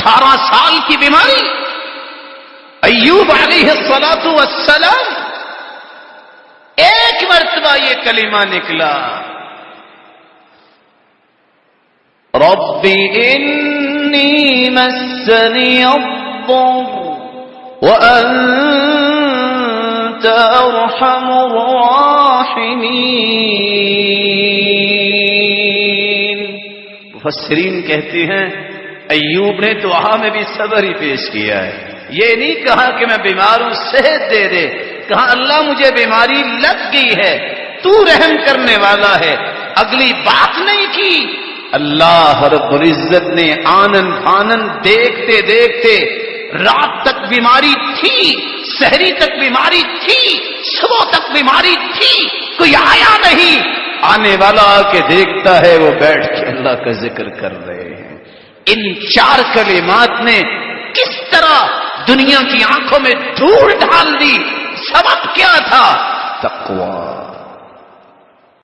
18 سال کی بیماری. ایوب علیہ الصلاۃ والسلام ایک مرتبہ یہ کلمہ نکلا، رب انی مسنی الضر وانت ارحم الراحمین. مفسرین کہتے ہیں ایوب نے دعا میں بھی صبر ہی پیش کیا ہے. یہ نہیں کہا کہ میں بیمار ہوں صحت دے دے، کہا اللہ مجھے بیماری لگ گئی ہے، تو رحم کرنے والا ہے. اگلی بات نہیں کی. اللہ رب العزت نے آنن فانن دیکھتے دیکھتے رات تک بیماری تھی، سحری تک بیماری تھی، صبح تک بیماری تھی، کوئی آیا نہیں. آنے والا آ کے دیکھتا ہے وہ بیٹھ کے اللہ کا ذکر کر رہے ہیں. ان 4 کلمات نے کس طرح دنیا کی آنکھوں میں دھول ڈال دی. سبب کیا تھا؟ تقویٰ.